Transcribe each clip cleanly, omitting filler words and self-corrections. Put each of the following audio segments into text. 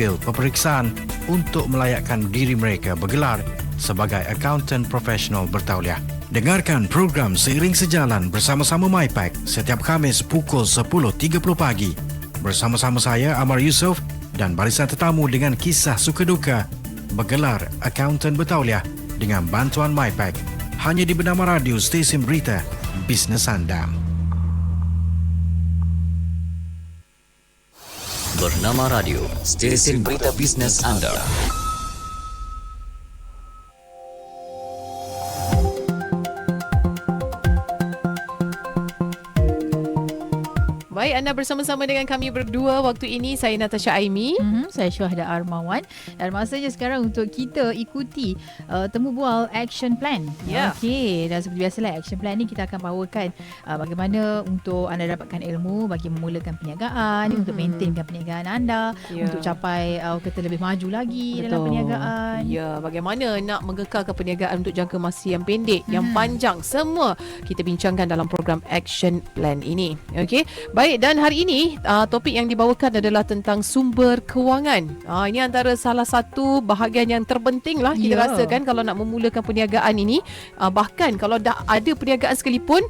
mengambil peperiksaan untuk melayakkan diri mereka bergelar sebagai accountant profesional bertauliah. Dengarkan program Seiring Sejalan bersama-sama MyPac setiap Khamis pukul 10.30 pagi. Bersama-sama saya, Amar Yusof, dan barisan tetamu dengan kisah suka duka bergelar accountant bertauliah dengan bantuan MyPac. Hanya di Bernama Radio Stesen Berita Bisnes Anda. Bernama Radio Stesen Berita Bisnes Anda. Baik, anda bersama-sama dengan kami berdua waktu ini. Saya Natasha Aimi. Saya Syuhada Armawan. Dan masanya sekarang untuk kita ikuti temu bual action plan. Ya. Okey, dan seperti biasalah action plan ni kita akan bawakan bagaimana untuk anda dapatkan ilmu bagi memulakan perniagaan, untuk maintainkan perniagaan anda, untuk capai kata lebih maju lagi dalam perniagaan. Ya, bagaimana nak mengekalkan perniagaan untuk jangka masa yang pendek, yang panjang, semua kita bincangkan dalam program action plan ini. Okey. Baik, dan hari ini topik yang dibawakan adalah tentang sumber kewangan. Ini antara salah satu bahagian yang terpenting lah kita rasakan kalau nak memulakan perniagaan ini. Bahkan kalau dah ada perniagaan sekalipun,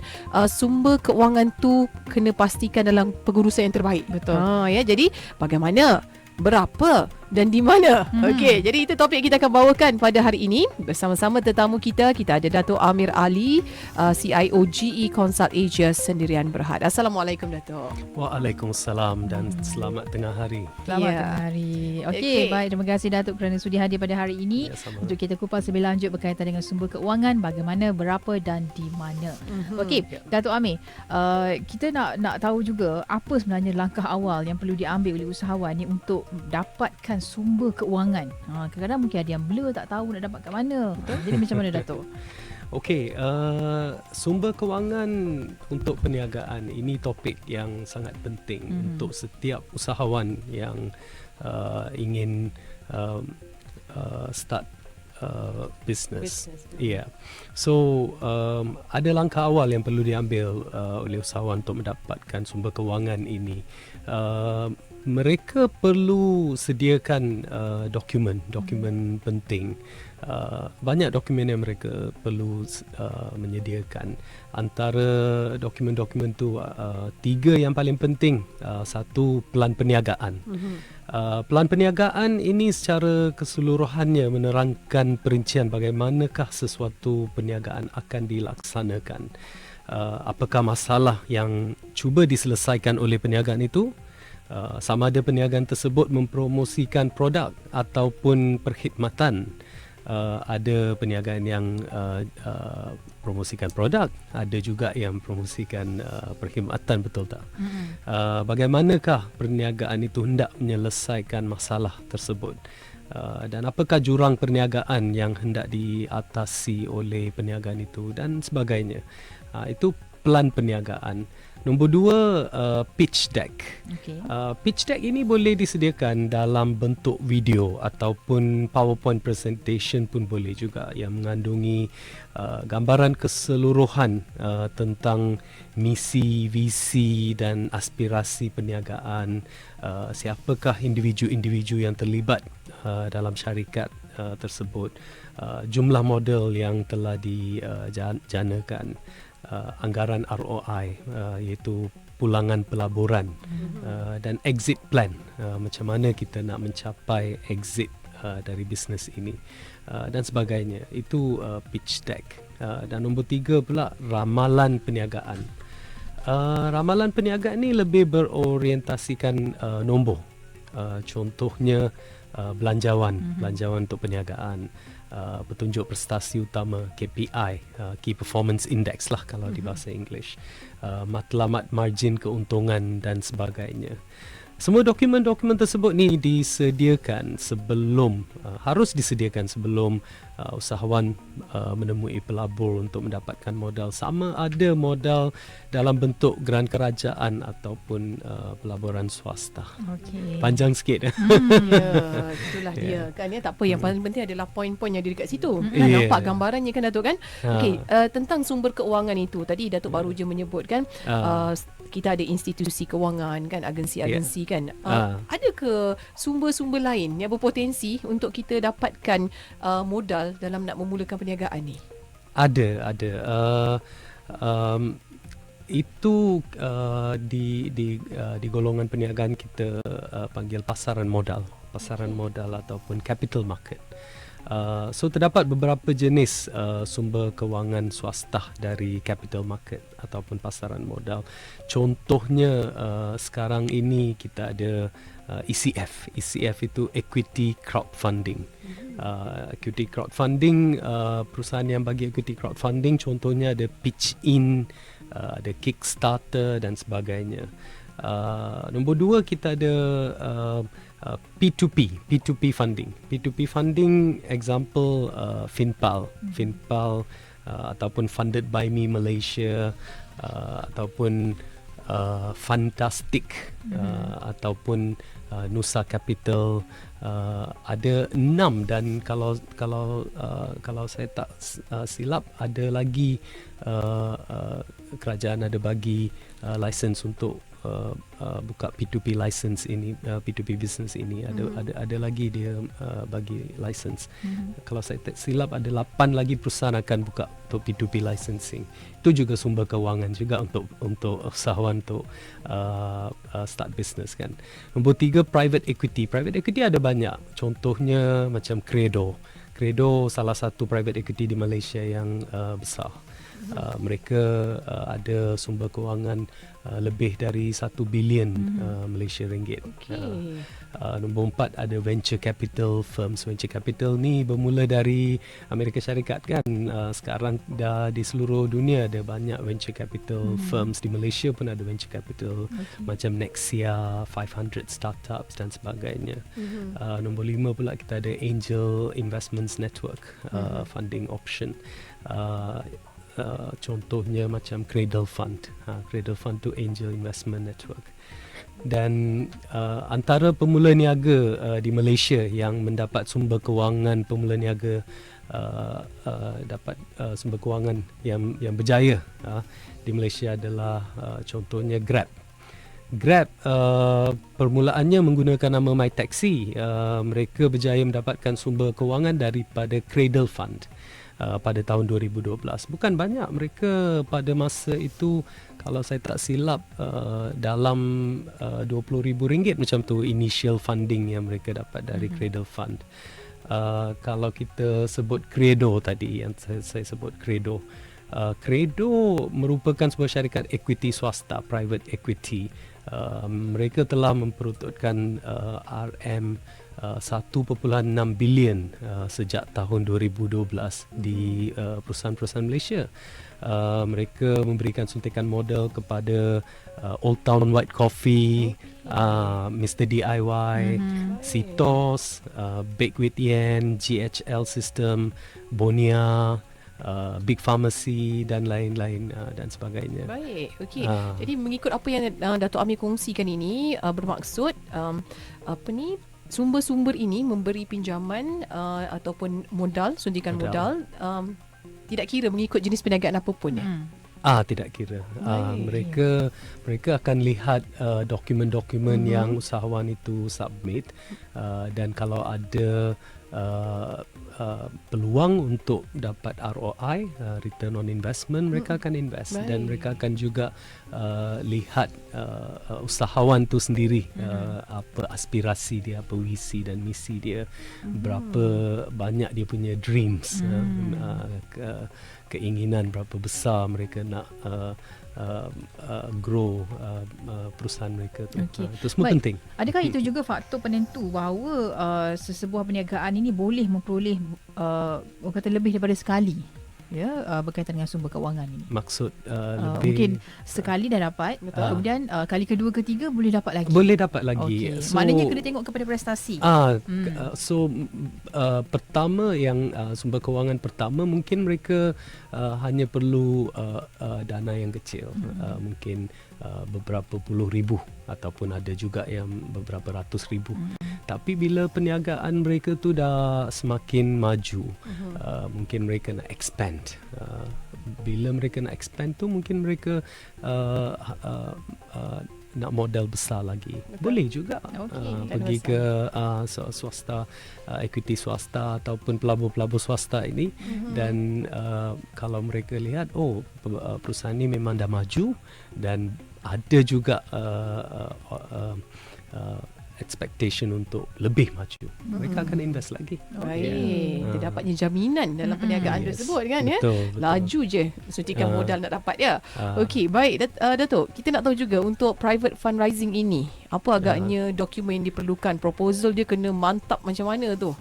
sumber kewangan tu kena pastikan dalam pengurusan yang terbaik. Betul. Ya, jadi bagaimana, berapa dan di mana? Okey, jadi itu topik kita akan bawakan pada hari ini bersama-sama tetamu kita. Kita ada Dato' Amir Ali, CIO GE Consult Asia Sendirian Berhad. Assalamualaikum, Dato'. Waalaikumsalam dan selamat tengah hari. Selamat tengah hari. Okey, baik, terima kasih Datuk kerana sudi hadir pada hari ini untuk kita kupas lebih lanjut berkaitan dengan sumber keuangan, bagaimana, berapa dan di mana. Okey, Datuk Amir, kita nak tahu juga apa sebenarnya langkah awal yang perlu diambil oleh usahawan ni untuk dapatkan sumber keuangan. Kadang-kadang mungkin ada yang blur, tak tahu nak dapat kat mana. Jadi macam mana, Datuk? Okey, sumber kewangan untuk perniagaan ini topik yang sangat penting untuk setiap usahawan yang ingin start business. Yeah. So ada langkah awal yang perlu diambil oleh usahawan untuk mendapatkan sumber kewangan ini. Mereka perlu sediakan dokumen penting. Banyak dokumen yang mereka perlu menyediakan. Antara dokumen-dokumen tu 3 yang paling penting. Satu, pelan perniagaan. Pelan perniagaan ini secara keseluruhannya menerangkan perincian bagaimanakah sesuatu perniagaan akan dilaksanakan. Apakah masalah yang cuba diselesaikan oleh perniagaan itu, sama ada perniagaan tersebut mempromosikan produk ataupun perkhidmatan. Ada perniagaan yang promosikan produk, ada juga yang promosikan perkhidmatan, betul tak? Bagaimanakah perniagaan itu hendak menyelesaikan masalah tersebut? Dan apakah jurang perniagaan yang hendak diatasi oleh perniagaan itu dan sebagainya. Itu pelan perniagaan. Nombor 2, pitch deck. Pitch deck ini boleh disediakan dalam bentuk video ataupun PowerPoint presentation pun boleh juga, yang mengandungi gambaran keseluruhan tentang misi, visi dan aspirasi perniagaan, siapakah individu-individu yang terlibat dalam syarikat tersebut, jumlah model yang telah dijanakan, anggaran ROI iaitu pulangan pelaburan, dan exit plan, macam mana kita nak mencapai exit dari bisnes ini, dan sebagainya. Itu pitch deck. Dan nombor 3 pula, ramalan perniagaan. Ramalan perniagaan ni lebih berorientasikan nombor. Contohnya belanjawan untuk perniagaan, petunjuk prestasi utama, KPI, Key Performance Index lah kalau di bahasa English, matlamat margin keuntungan dan sebagainya. Semua dokumen-dokumen tersebut ni disediakan sebelum, harus disediakan sebelum usahawan menemui pelabur untuk mendapatkan modal. Sama ada modal dalam bentuk geran kerajaan ataupun pelaburan swasta. Panjang sikit. Itulah dia kan, ya. Tak apa, yang paling penting adalah poin-poin yang ada dekat situ. Kan nampak gambarannya kan, Datuk kan? Okey, tentang sumber keuangan itu tadi Datuk baru je menyebut kan, kita ada institusi kewangan kan, agensi-agensi kan. Ada ke sumber-sumber lain yang berpotensi untuk kita dapatkan modal dalam nak memulakan perniagaan ni? Ada. Itu di golongan perniagaan kita panggil pasaran modal ataupun capital market. So terdapat beberapa jenis sumber kewangan swasta dari capital market ataupun pasaran modal. Contohnya sekarang ini kita ada ECF. ECF itu equity crowdfunding. Equity crowdfunding, perusahaan yang bagi equity crowdfunding contohnya ada Pitch In, ada Kickstarter dan sebagainya. Nombor 2 kita ada P2P funding. P2P funding example Finpal ataupun Funded by Me Malaysia, ataupun Fantastic, ataupun Nusa Capital. Ada 6 dan kalau saya tak silap ada lagi kerajaan ada bagi license untuk buka P2P license ini, P2P business ini. Ada lagi dia bagi license. Kalau saya tak silap ada 8 lagi perusahaan akan buka untuk P2P licensing. Itu juga sumber kewangan juga untuk usahawan untuk start business kan. Nombor 3 private equity. Private equity ada banyak. Contohnya macam Credo. Credo salah satu private equity di Malaysia yang besar. Mereka ada sumber kewangan lebih dari 1 bilion Malaysia ringgit. Nombor 4 ada venture capital firms. Venture capital ni bermula dari Amerika Syarikat kan. Sekarang dah di seluruh dunia ada banyak venture capital firms. Di Malaysia pun ada venture capital macam Nexia, 500 Startups dan sebagainya. Nombor 5 pula kita ada Angel Investments Network, funding option. Contohnya macam Cradle Fund. Cradle Fund tu Angel Investment Network. Dan antara pemula niaga di Malaysia yang mendapat sumber kewangan pemula niaga, dapat sumber kewangan yang berjaya di Malaysia adalah contohnya Grab. Grab permulaannya menggunakan nama MyTaxi. Mereka berjaya mendapatkan sumber kewangan daripada Cradle Fund pada tahun 2012. Bukan banyak, mereka pada masa itu kalau saya tak silap dalam RM20,000 macam tu initial funding yang mereka dapat dari Cradle Fund. Kalau kita sebut Credo tadi, yang saya sebut Credo, Credo merupakan sebuah syarikat equity swasta, private equity. Mereka telah memperuntukkan RM 1.6 bilion sejak tahun 2012 di perusahaan-perusahaan Malaysia. Mereka memberikan suntikan modal kepada Old Town White Coffee, Mr. DIY, Citos, Bake with Yen, GHL System, Bonia, Big Pharmacy dan lain-lain dan sebagainya. Baik, okey. Jadi mengikut apa yang Dato' Amir kongsikan ini bermaksud sumber-sumber ini memberi pinjaman ataupun modal, suntikan modal tidak kira mengikut jenis perniagaan apa pun ya. Tidak kira. Mereka akan lihat dokumen-dokumen yang usahawan itu submit, dan kalau ada peluang untuk dapat ROI, return on investment, mereka akan invest. Dan mereka akan juga lihat usahawan tu sendiri, apa aspirasi dia, apa visi dan misi dia, berapa banyak dia punya dreams, keinginan, berapa besar mereka nak grow perusahaan mereka tu. Itu semua penting. Adakah itu juga faktor penentu bahawa sesebuah perniagaan ini boleh memperoleh orang kata lebih daripada sekali berkaitan dengan sumber kewangan ini? Maksud lebih mungkin sekali dah dapat, kemudian kali kedua ketiga boleh dapat lagi. Boleh dapat lagi. So, maknanya kena tengok kepada prestasi. Pertama yang sumber kewangan pertama mungkin mereka hanya perlu dana yang kecil, mungkin beberapa puluh ribu ataupun ada juga yang beberapa ratus ribu. Tapi bila perniagaan mereka tu dah semakin maju, mungkin mereka nak expand. Bila mereka nak expand tu mungkin mereka nak modal besar lagi, boleh juga pergi ke swasta, equity swasta ataupun pelabur-pelabur swasta ini, dan kalau mereka lihat perusahaan ini memang dah maju dan ada juga expectation untuk lebih maju, mereka akan invest lagi. Baik, dia dapatnya jaminan dalam perniagaan tersebut kan, ya. Betul. Laju je suntikan modal nak dapat dia. Okey, baik Datuk, kita nak tahu juga untuk private fundraising ini, apa agaknya dokumen yang diperlukan, proposal dia kena mantap macam mana tu?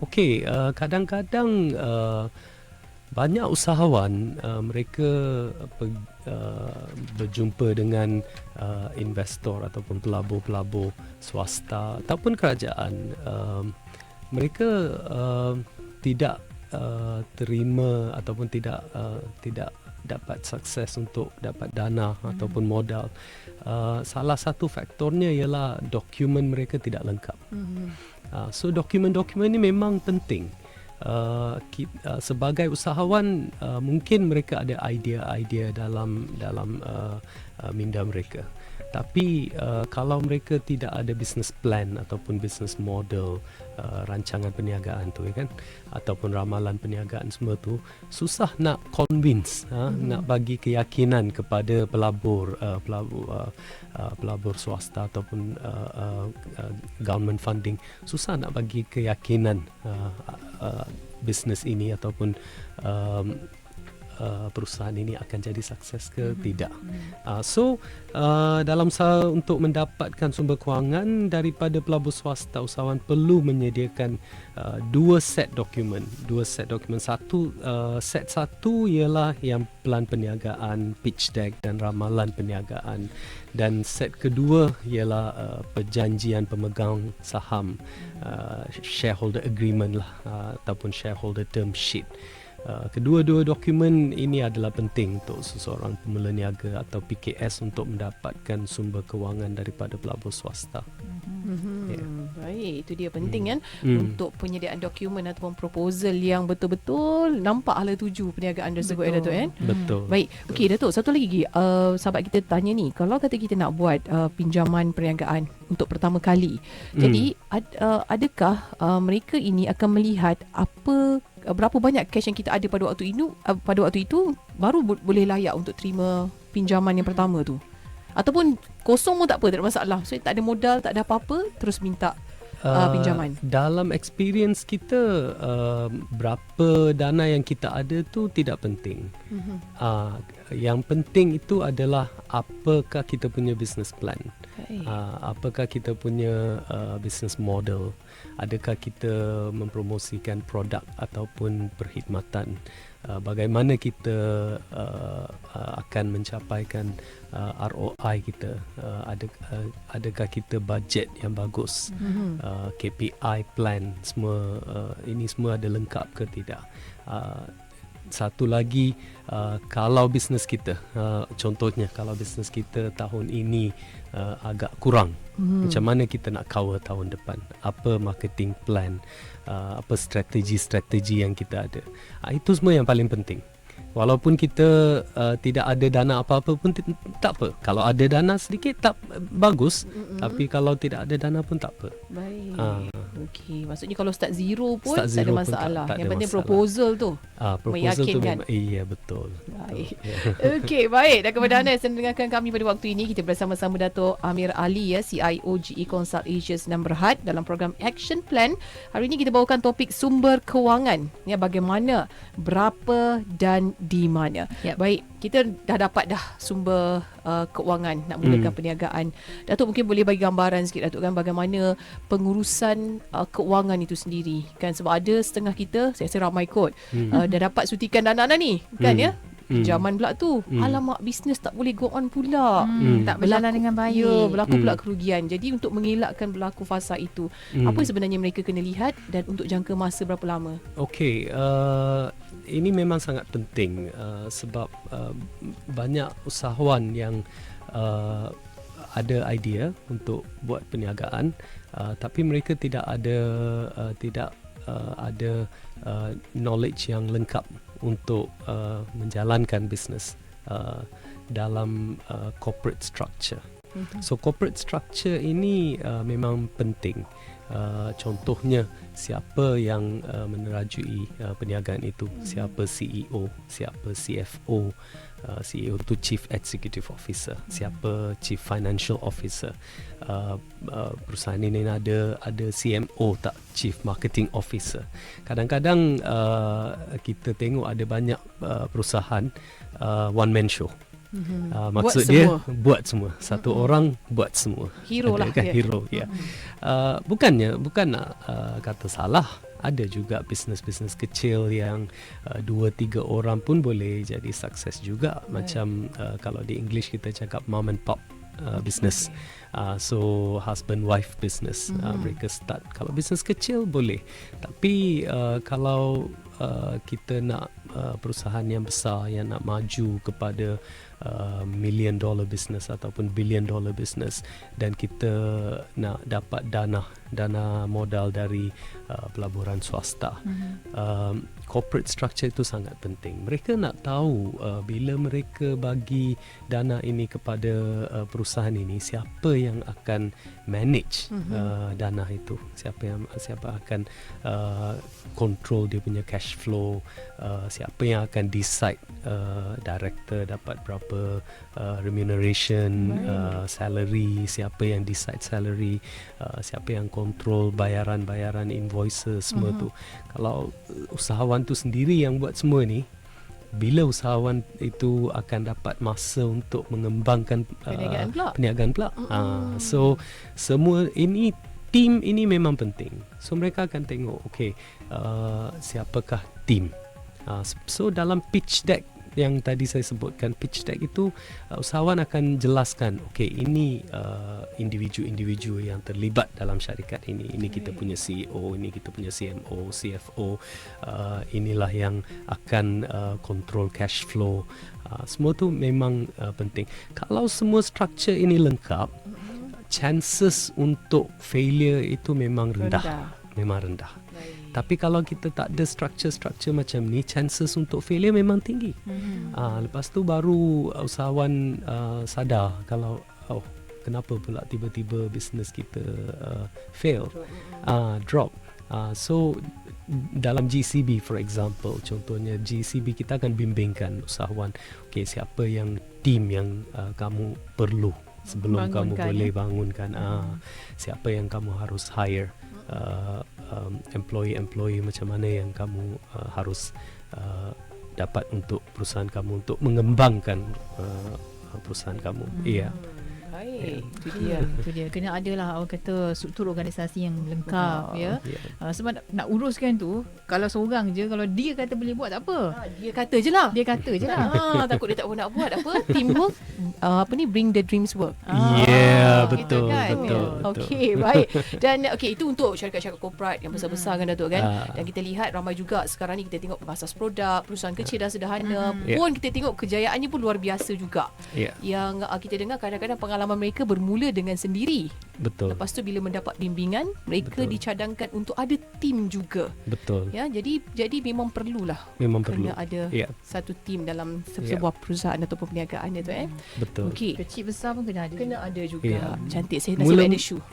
Okey, kadang-kadang banyak usahawan mereka berjumpa dengan investor ataupun pelabur-pelabur swasta ataupun kerajaan. Mereka tidak terima ataupun tidak dapat sukses untuk dapat dana ataupun modal. Salah satu faktornya ialah dokumen mereka tidak lengkap. So dokumen-dokumen ini memang penting. Sebagai usahawan, mungkin mereka ada idea-idea dalam minda mereka, tapi kalau mereka tidak ada business plan ataupun business model, rancangan perniagaan tu, kan, ataupun ramalan perniagaan semua tu, susah nak convince, nak bagi keyakinan kepada pelabur swasta ataupun government funding, susah nak bagi keyakinan bisnes ini ataupun perusahaan ini akan jadi sukses ke tidak. So dalam untuk mendapatkan sumber kewangan daripada pelabur swasta, usahawan perlu menyediakan dua set dokumen. Set satu ialah yang pelan perniagaan, pitch deck dan ramalan perniagaan, dan set kedua ialah perjanjian pemegang saham, shareholder agreement lah, ataupun shareholder term sheet. Kedua-dua dokumen ini adalah penting untuk seseorang pemula niaga atau PKS untuk mendapatkan sumber kewangan daripada pelabur swasta. Baik, itu dia penting kan, untuk penyediaan dokumen ataupun proposal yang betul-betul nampak hala tuju perniagaan tersebut, Datuk, kan? Betul. Baik, okey Datuk, satu lagi sahabat kita tanya ni, kalau kata kita nak buat pinjaman perniagaan untuk pertama kali, jadi adakah mereka ini akan melihat berapa banyak cash yang kita ada pada waktu itu baru boleh layak untuk terima pinjaman yang pertama tu, ataupun kosong pun tak apa, tak ada masalah, so tak ada modal, tak ada apa-apa, terus minta pinjaman? Dalam experience kita, berapa dana yang kita ada tu tidak penting. Yang penting itu adalah apakah kita punya business plan, apakah kita punya business model, adakah kita mempromosikan produk ataupun perkhidmatan, bagaimana kita akan mencapaikan ROI kita, adakah kita budget yang bagus, KPI plan, semua ini semua ada lengkap ke tidak. Satu lagi, kalau bisnes kita, contohnya kalau bisnes kita tahun ini agak kurang, macam mana kita nak cover tahun depan, apa marketing plan, apa strategi yang kita ada, itu semua yang paling penting. Walaupun kita tidak ada dana apa-apa pun tak apa. Kalau ada dana sedikit tak bagus, tapi kalau tidak ada dana pun tak apa. Baik. Okey, maksudnya kalau start zero pun tak ada masalah. Yang penting proposal tu meyakinkan. Iya, betul. Baik. Okey, baik. Dan kepada anda yang sedang dengarkan kami pada waktu ini, kita bersama-sama Dato' Amir Ali, CIO GE Consult Asia Sdn Bhd dalam program Action Plan. Hari ini kita bawakan topik sumber kewangan, bagaimana, berapa dan di mana. Baik, kita dah dapat sumber keuangan nak mulakan perniagaan. Datuk mungkin boleh bagi gambaran sikit, Datuk, kan, bagaimana pengurusan keuangan itu sendiri, kan, sebab ada setengah kita, saya rasa ramai kot, dah dapat suntikan dana ni, kan, ya. Pinjaman pula tu, alamak, bisnes tak boleh go on pula, tak berjalan dengan baik, berlaku pula kerugian. Jadi untuk mengelakkan berlaku fasa itu, apa sebenarnya mereka kena lihat dan untuk jangka masa berapa lama? Okey, ini memang sangat penting, sebab banyak usahawan yang ada idea untuk buat perniagaan, tapi mereka tidak ada knowledge yang lengkap untuk menjalankan bisnes dalam corporate structure. So corporate structure ini memang penting. Contohnya siapa yang menerajui perniagaan itu, siapa CEO, siapa CFO. CEO tu Chief Executive Officer, siapa Chief Financial Officer. Perusahaan ini ada CMO tak, Chief Marketing Officer. Kadang-kadang kita tengok ada banyak perusahaan one man show. Maksud dia buat semua. Satu orang buat semua. Hero lah kan? dia. Hero, ya. Bukan nak kata salah. Ada juga bisnes-bisnes kecil yang 2-3 orang pun boleh jadi sukses juga. Macam kalau di English kita cakap mom and pop business. So husband wife business. Mereka start. Kalau bisnes kecil boleh. Tapi kalau kita nak perusahaan yang besar yang nak maju kepada $1 million business ataupun $1 billion business, dan kita nak dapat dana modal dari pelaburan swasta. Corporate structure itu sangat penting. Mereka nak tahu bila mereka bagi dana ini kepada perusahaan ini, siapa yang akan manage dana itu, siapa akan control dia punya cash flow, siapa yang akan decide director dapat berapa remuneration, salary, siapa yang decide salary, siapa yang control bayaran invoices, semua tu. Kalau usahawan tu sendiri yang buat semua ni, bila usahawan itu akan dapat masa untuk mengembangkan perniagaan pula. So semua ini, team ini memang penting. So mereka akan tengok, siapakah team. So dalam pitch deck yang tadi saya sebutkan, pitch deck itu usahawan akan jelaskan, ini individu-individu yang terlibat dalam syarikat ini. Ini kita punya CEO, ini kita punya CMO, CFO, inilah yang akan control cash flow. Semua tu memang penting. Kalau semua structure ini lengkap, chances untuk failure itu memang rendah. Memang rendah. Tapi kalau kita tak ada structure macam ni, chances untuk failure memang tinggi. Lepas tu baru usahawan sadar kalau kenapa pula tiba-tiba bisnes kita fail, drop. So dalam GCB for example, contohnya GCB kita akan bimbingkan usahawan, siapa yang team yang kamu perlu sebelum kamu boleh bangunkan, siapa yang kamu harus hire, employee macam mana yang kamu harus dapat untuk perusahaan kamu, untuk mengembangkan perusahaan kamu. Baik, itu dia. Kena adalah orang kata struktur organisasi yang lengkap, ya. Sebab nak uruskan tu, kalau seorang je, kalau dia kata boleh buat, tak apa. Dia kata je lah. Takut dia tak nak buat apa. Teamwork, bring the dreams work. Betul, gitu kan? betul. Okey, baik. Dan itu untuk syarikat-syarikat korporat yang besar-besar kan, Datuk kan. Dan kita lihat ramai juga sekarang ni, kita tengok pengasas produk, perusahaan kecil dan sederhana pun kita tengok kejayaannya pun luar biasa juga. Yang kita dengar kadang-kadang pengalaman mereka bermula dengan sendiri. Betul. Lepas tu bila mendapat bimbingan, mereka dicadangkan untuk ada tim juga. Betul. Ya, jadi memang perlulah. Kena ada satu tim dalam sebuah perusahaan ataupun perniagaan itu. Betul. Okey. Kecil besar pun kena ada juga. Cantik, saya nasib ada shoe.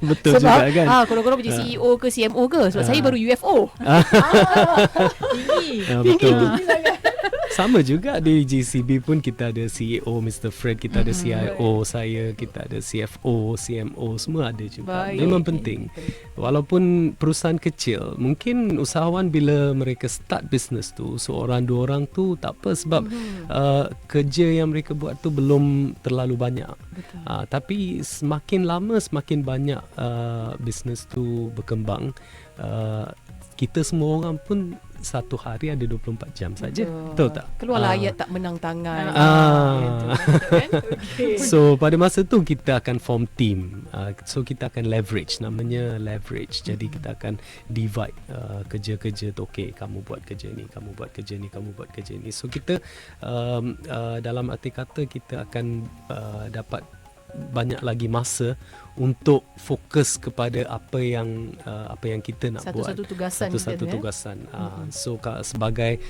Betul sebab, juga kan. korang-korang punya CEO ke CMO ke? Sebab saya baru UFO. Betul. Sama juga di GCB pun kita ada CEO Mr. Fred, kita ada CIO saya, kita ada CFO, CMO, semua ada juga. Memang penting. Walaupun perusahaan kecil, mungkin usahawan bila mereka start business tu, seorang dua orang tu tak apa, sebab kerja yang mereka buat tu belum terlalu banyak. Tapi semakin lama semakin banyak business tu berkembang. Kita semua orang pun satu hari ada 24 jam saja. Betul tak? Keluarlah ayat tak menang tangan. So pada masa tu kita akan form team. So kita akan leverage, namanya leverage. Jadi kita akan divide kerja-kerja tu. Kamu buat kerja ni, kamu buat kerja ni, kamu buat kerja ni. So kita dalam arti kata kita akan dapat banyak lagi masa untuk fokus kepada apa yang kita nak buat. Satu-satu tugasan Satu-satu kita, tugasan. So sebagai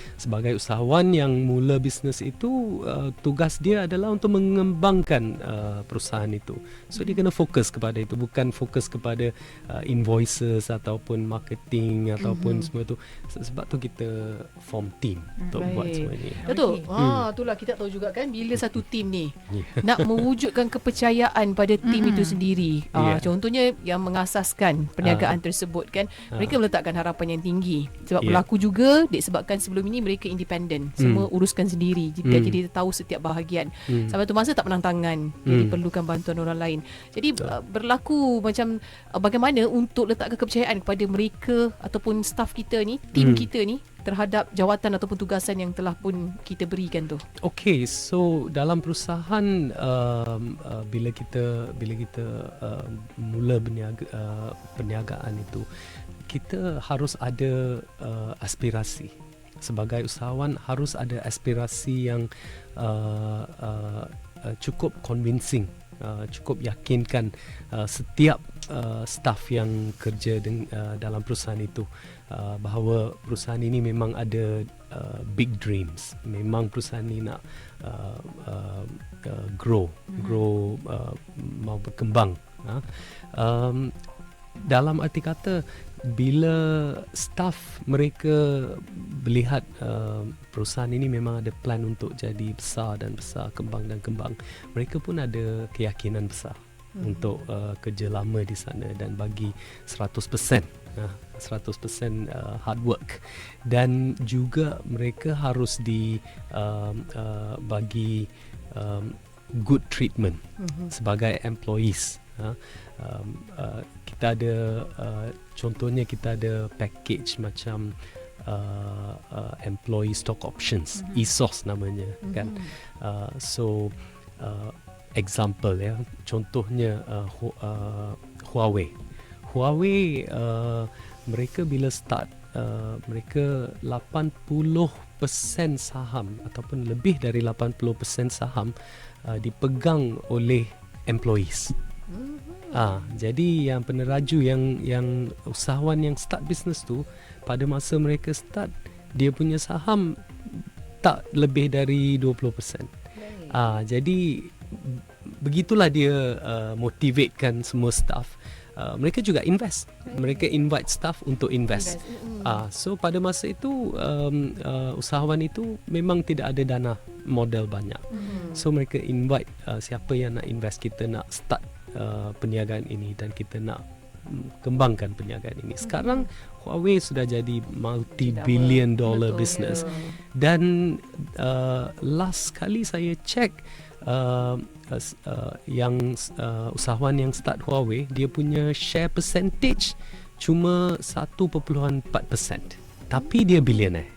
usahawan yang mula bisnes itu, tugas dia adalah untuk mengembangkan perusahaan itu. So dia kena fokus kepada itu, bukan fokus kepada invoices ataupun marketing ataupun semua itu. Sebab tu kita form team untuk buat semua ini. Betul. Itulah kita tahu juga kan, bila satu tim ni nak mewujudkan kepercayaan pada tim itu sendiri. Contohnya yang mengasaskan perniagaan tersebut kan, mereka meletakkan harapan yang tinggi. Sebab berlaku juga disebabkan sebelum ini mereka independen, semua uruskan sendiri. Jadi dia tahu setiap bahagian. Sampai tu masa tak menang tangan, dia diperlukan bantuan orang lain. Jadi berlaku macam bagaimana untuk letakkan kepercayaan kepada mereka ataupun staff kita ni, tim kita ni, terhadap jawatan ataupun tugasan yang telah pun kita berikan tu. Okay, so dalam perusahaan bila kita mula perniagaan itu, kita harus ada aspirasi. Sebagai usahawan harus ada aspirasi yang cukup convincing, cukup yakinkan setiap staff yang kerja dalam perusahaan itu, bahawa perusahaan ini memang ada big dreams. Memang perusahaan ini nak grow, mau berkembang. Dalam arti kata, bila staff mereka melihat perusahaan ini memang ada plan untuk jadi besar dan besar, kembang dan kembang, mereka pun ada keyakinan besar untuk kerja lama di sana dan bagi 100% hard work. Dan juga mereka harus bagi good treatment sebagai employees. Kita ada contohnya kita ada package macam employee stock options, ESOS namanya kan. So example ya, contohnya Huawei, mereka bila start, mereka 80% saham ataupun lebih dari 80% saham dipegang oleh employees. Jadi yang peneraju, yang usahawan yang start bisnes tu, pada masa mereka start, dia punya saham tak lebih dari 20%. Jadi begitulah dia motivatekan semua staff. Mereka juga invest. Mereka invite staff untuk invest. So pada masa itu usahawan itu memang tidak ada dana modal banyak. So mereka invite siapa yang nak invest, kita nak start perniagaan ini dan kita nak kembangkan perniagaan ini. Sekarang Huawei sudah jadi multi-billion dollar business. Dan last kali saya check, yang usahawan yang start Huawei, dia punya share percentage cuma 1.4%, tapi dia billionaire.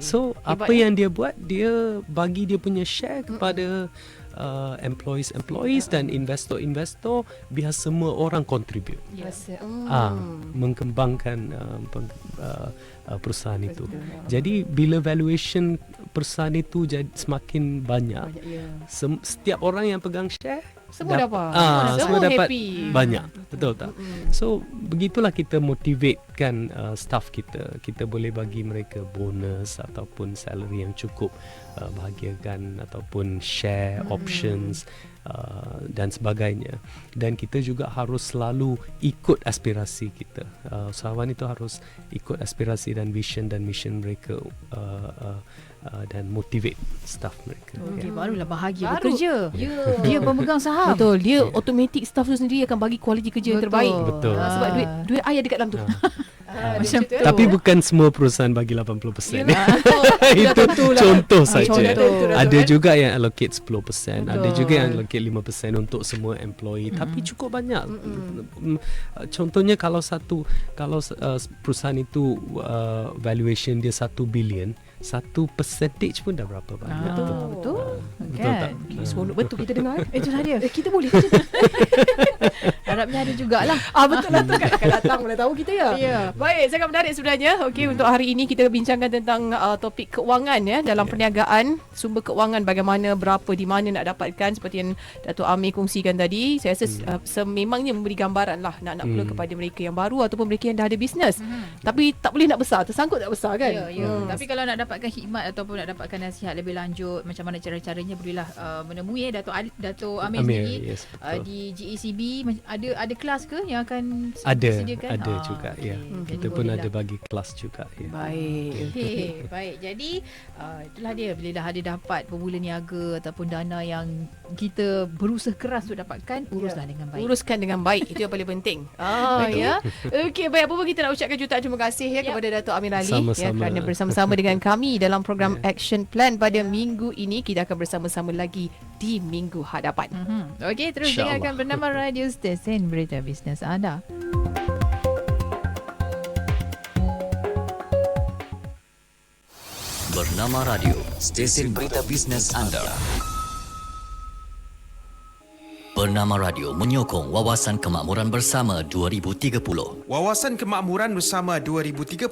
So apa yang dia buat, dia bagi dia punya share kepada employees dan investor biar semua orang contribute. Mengembangkan perusahaan itu. Jadi bila valuation perusahaan itu semakin banyak, setiap orang yang pegang share semua dapat. Semua dapat happy. Banyak. Betul tak? So begitulah kita motivatekan staff kita. Kita boleh bagi mereka bonus ataupun salary yang cukup, bahagiakan ataupun share options dan sebagainya. Dan kita juga harus selalu ikut aspirasi kita. Usahawan itu harus ikut aspirasi dan vision dan mission mereka, dan motivate staff mereka. Barulah bahagia bekerja. Dia pemegang saham. Betul. Dia automatic staff tu sendiri akan bagi kualiti kerja yang terbaik. Betul. Sebab duit ayah dekat dalam tu. Tapi bukan semua perusahaan bagi 80%. Itu tentulah. contoh saja. Contoh. Ada juga yang allocate 10%, ada juga yang allocate 5% untuk semua employee. Tapi cukup banyak. Contohnya kalau perusahaan itu valuation dia 1 billion, 1% pun dah berapa banyak. Betul. Betul tak? Kan? Seronok betul kita dengar. Itulah dia. Kita boleh je. Harapnya ada jugalah. Betul lah tu kan akan datang mana tahu kita ya. Ya. Baik, sangat menarik sebenarnya. Okey, untuk hari ini kita bincangkan tentang topik keuangan ya dalam perniagaan, sumber keuangan bagaimana, berapa, di mana nak dapatkan seperti yang Dato' Amir kongsikan tadi. Saya rasa sememangnya memberi gambaran lah nak pula kepada mereka yang baru ataupun mereka yang dah ada bisnes. Tapi tak boleh nak besar, tersangkut tak besar kan? Ya. Tapi kalau nak dapatkan khidmat ataupun nak dapatkan nasihat lebih lanjut macam mana cara-caranya, bolehlah menemui Dato' Amir sendiri yes, betul. di GECB. Ada kelas ke yang akan Ada disediakan? juga okey. ya. Kita Jadi pun bolehlah. ada bagi kelas juga ya. Baik. Okey, baik. Jadi itulah dia, bila dah ada dapat pemula niaga ataupun dana yang kita berusaha keras untuk dapatkan, uruslah dengan baik. Uruskan dengan baik. Itu yang paling penting. Ya. Okey, baik, apa pun kita nak ucapkan jutaan terima kasih ya kepada Dato' Amir Ali ya, Sama-sama. kerana bersama-sama dengan kami dalam program Action Plan pada minggu ini. Kita akan bersama-sama lagi di minggu hadapan. Okey, terus InsyaAllah. dengarkan bernama Radio Stesen Berita Bisnes Anda. Bernama Radio, stesen berita bisnes anda. Bernama Radio menyokong Wawasan Kemakmuran Bersama 2030. Wawasan Kemakmuran Bersama 2030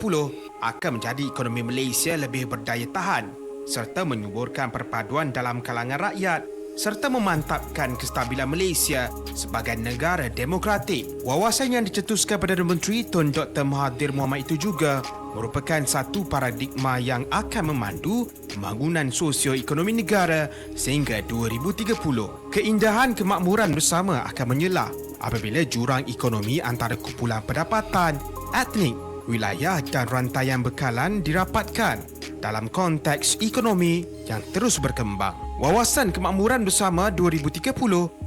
akan menjadi ekonomi Malaysia lebih berdaya tahan serta menyuburkan perpaduan dalam kalangan rakyat serta memantapkan kestabilan Malaysia sebagai negara demokratik. Wawasan yang dicetuskan Perdana Menteri Tun Dr. Mahathir Mohamad itu juga merupakan satu paradigma yang akan memandu pembangunan sosio-ekonomi negara sehingga 2030. Keindahan kemakmuran bersama akan menyelah apabila jurang ekonomi antara kumpulan pendapatan, etnik, wilayah dan rantaian bekalan dirapatkan dalam konteks ekonomi yang terus berkembang. Wawasan Kemakmuran Bersama 2030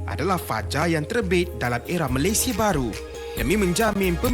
adalah fajar yang terbit dalam era Malaysia baru demi menjamin